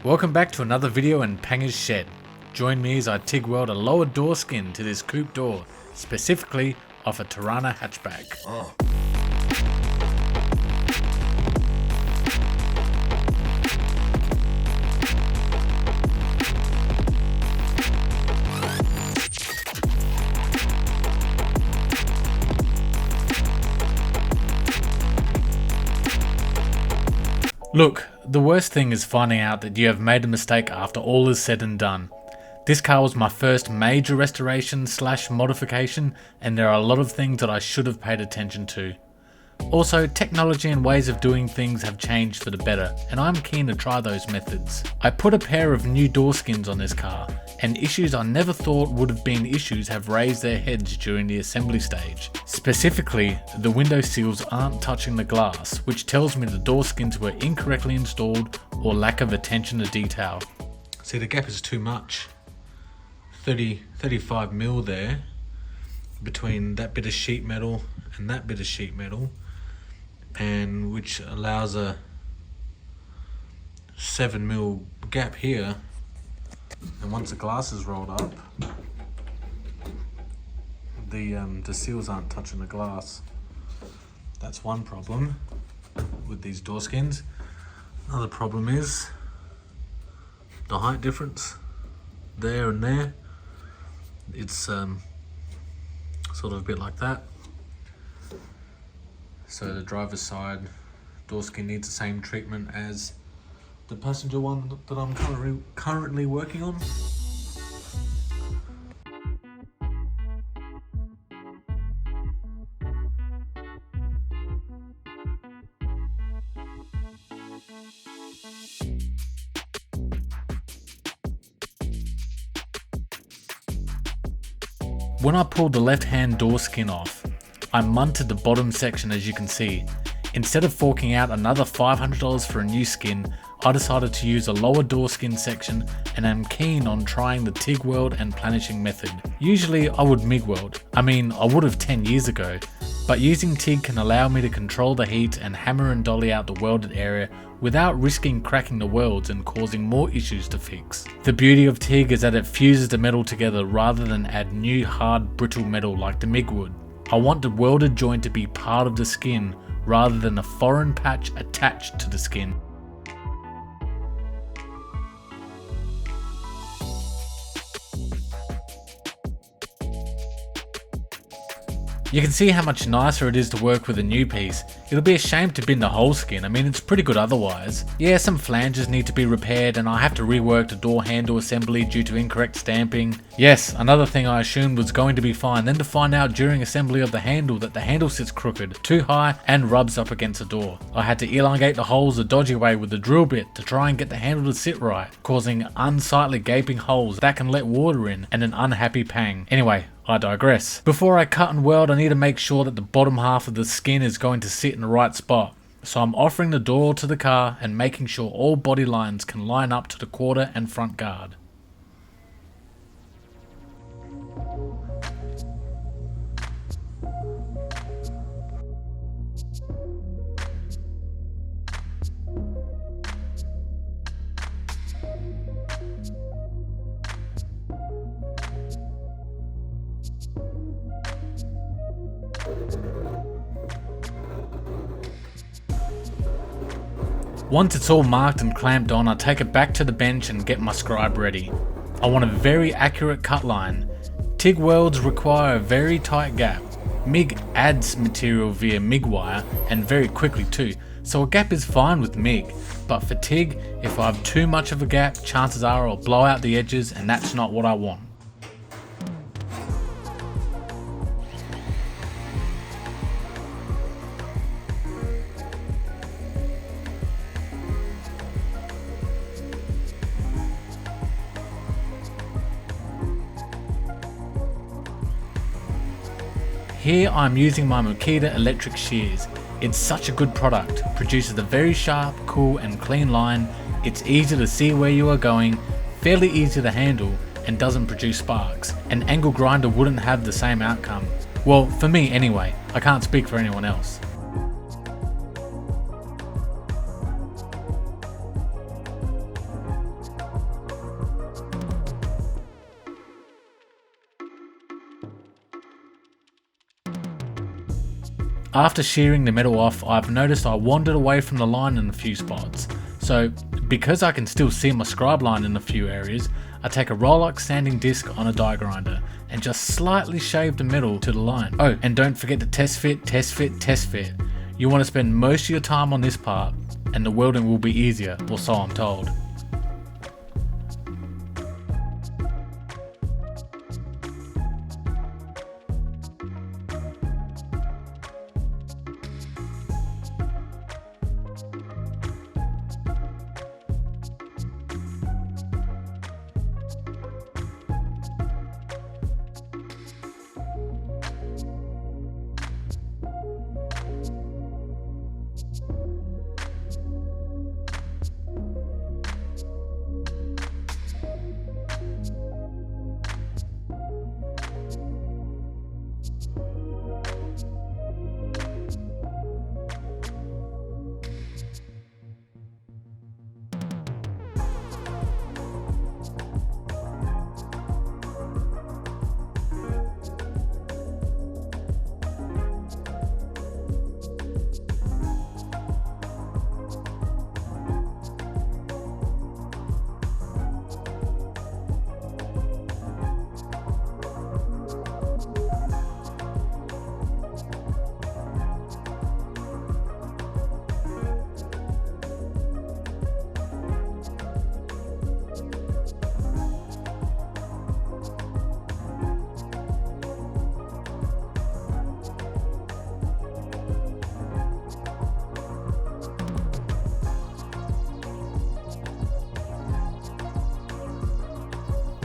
Welcome back to another video in Panga's shed. Join me as I TIG weld a lower door skin to this coupe door, specifically off a Torana Hatchback. Look, the worst thing is finding out that you have made a mistake after all is said and done. This car was my first major restoration / modification, and there are a lot of things that I should have paid attention to. Also, technology and ways of doing things have changed for the better, and I'm keen to try those methods. I put a pair of new door skins on this car, and issues I never thought would have been issues have raised their heads during the assembly stage. Specifically, the window seals aren't touching the glass, which tells me the door skins were incorrectly installed or lack of attention to detail. See, the gap is too much. 35 mil there between that bit of sheet metal and that bit of sheet metal, and which allows a 7 mil gap here. And once the glass is rolled up, the seals aren't touching the glass. That's one problem with these door skins. Another problem is the height difference there and there. It's sort of a bit like that. So the driver's side door skin needs the same treatment as the passenger one that I'm currently working on. When I pulled the left-hand door skin off, I munted the bottom section, as you can see. Instead of forking out another $500 for a new skin, I decided to use a lower door skin section, and am keen on trying the TIG weld and planishing method. Usually I would MIG weld, I would have 10 years ago, but using TIG can allow me to control the heat and hammer and dolly out the welded area without risking cracking the welds and causing more issues to fix. The beauty of TIG is that it fuses the metal together rather than add new hard brittle metal like the MIG would. I want the welded joint to be part of the skin rather than a foreign patch attached to the skin. You can see how much nicer it is to work with a new piece. It'll be a shame to bin the whole skin, it's pretty good otherwise. Yeah, some flanges need to be repaired and I have to rework the door handle assembly due to incorrect stamping. Yes, another thing I assumed was going to be fine, then to find out during assembly of the handle that the handle sits crooked, too high and rubs up against the door. I had to elongate the holes a dodgy way with the drill bit to try and get the handle to sit right, causing unsightly gaping holes that can let water in and an unhappy pang. Anyway, I digress. Before I cut and weld, I need to make sure that the bottom half of the skin is going to sit in the right spot. So I'm offering the door to the car and making sure all body lines can line up to the quarter and front guard. Once it's all marked and clamped on, I take it back to the bench and get my scribe ready. I want a very accurate cut line. TIG welds require a very tight gap. MIG adds material via MIG wire, and very quickly too, so a gap is fine with MIG. But for TIG, if I have too much of a gap, chances are I'll blow out the edges, and that's not what I want. Here I'm using my Makita electric shears. It's such a good product, produces a very sharp, cool and clean line. It's easy to see where you are going, fairly easy to handle, and doesn't produce sparks. An angle grinder wouldn't have the same outcome. Well, for me anyway, I can't speak for anyone else. After shearing the metal off, I've noticed I wandered away from the line in a few spots. So because I can still see my scribe line in a few areas, I take a Rolex sanding disc on a die grinder and just slightly shave the metal to the line. Oh, and don't forget to test fit, test fit, test fit. You want to spend most of your time on this part and the welding will be easier, or so I'm told.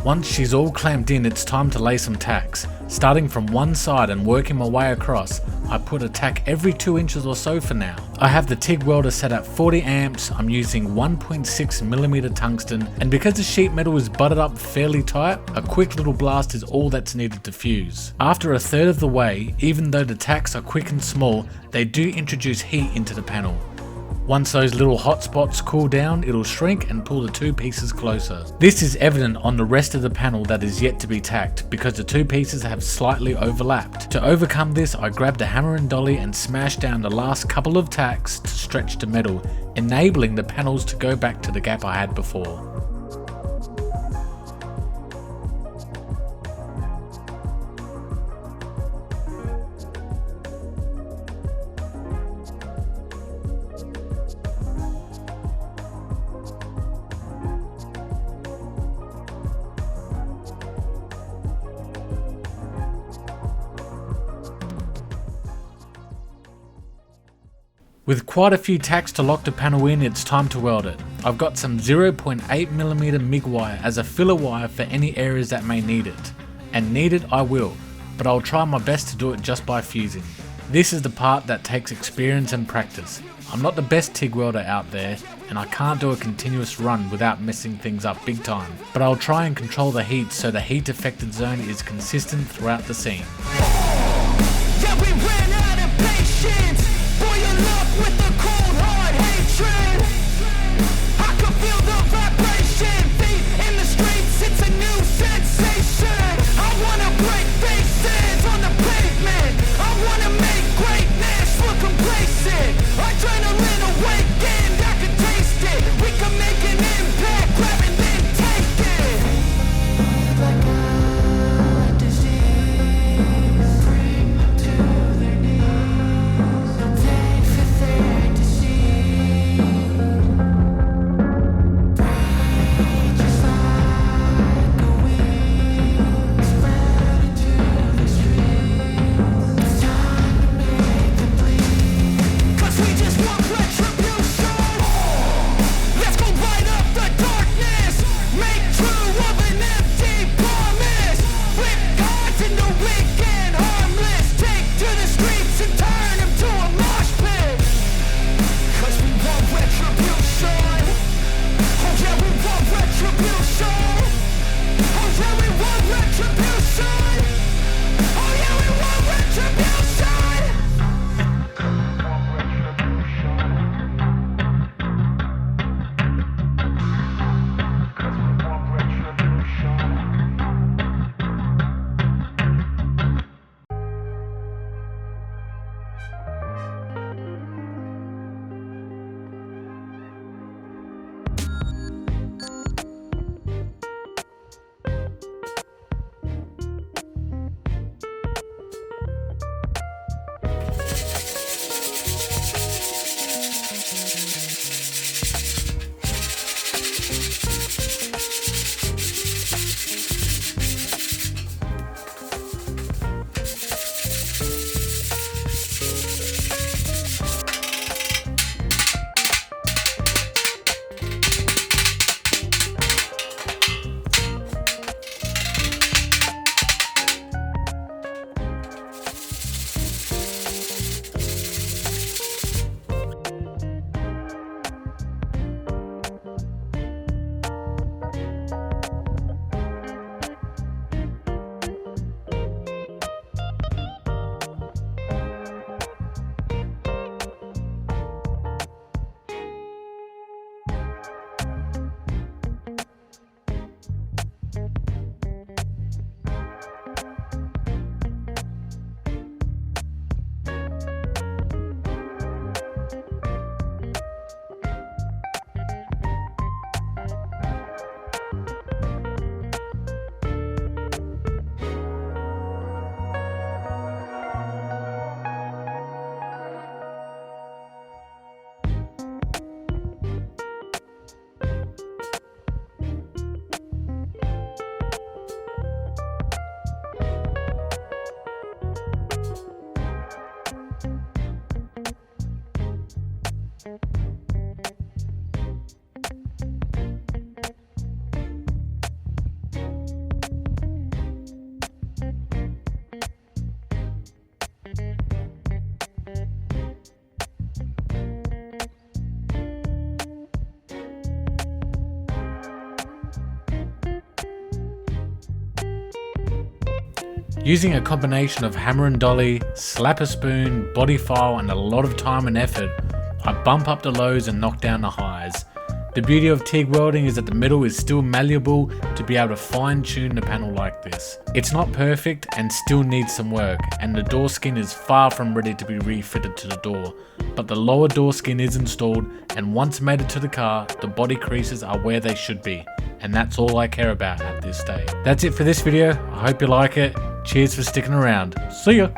Once she's all clamped in, it's time to lay some tacks. Starting from one side and working my way across, I put a tack every 2 inches or so for now. I have the TIG welder set at 40 amps, I'm using 1.6mm tungsten, and because the sheet metal is butted up fairly tight, a quick little blast is all that's needed to fuse. After a third of the way, even though the tacks are quick and small, they do introduce heat into the panel. Once those little hot spots cool down, it'll shrink and pull the two pieces closer. This is evident on the rest of the panel that is yet to be tacked, because the two pieces have slightly overlapped. To overcome this, I grabbed a hammer and dolly and smashed down the last couple of tacks to stretch the metal, enabling the panels to go back to the gap I had before. With quite a few tacks to lock the panel in, it's time to weld it. I've got some 0.8mm MIG wire as a filler wire for any areas that may need it. And need it I will, but I'll try my best to do it just by fusing. This is the part that takes experience and practice. I'm not the best TIG welder out there, and I can't do a continuous run without messing things up big time, but I'll try and control the heat so the heat affected zone is consistent throughout the scene. Yeah, we ran out of patience. Boil up with the cold hard hatred. I can feel the vibration. Feet in the streets, it's a new sensation. I wanna break faces on the pavement. I wanna make greatness look complacent. Adrenaline awakened, I can taste it. We can make an impact, grab and then take it. Like a disease, bring to their knees. Using a combination of hammer and dolly, slap a spoon, body file and a lot of time and effort, I bump up the lows and knock down the highs. The beauty of TIG welding is that the metal is still malleable to be able to fine tune the panel like this. It's not perfect and still needs some work, and the door skin is far from ready to be refitted to the door, but the lower door skin is installed, and once mated to the car, the body creases are where they should be, and that's all I care about at this stage. That's it for this video. I hope you like it. Cheers for sticking around. See ya!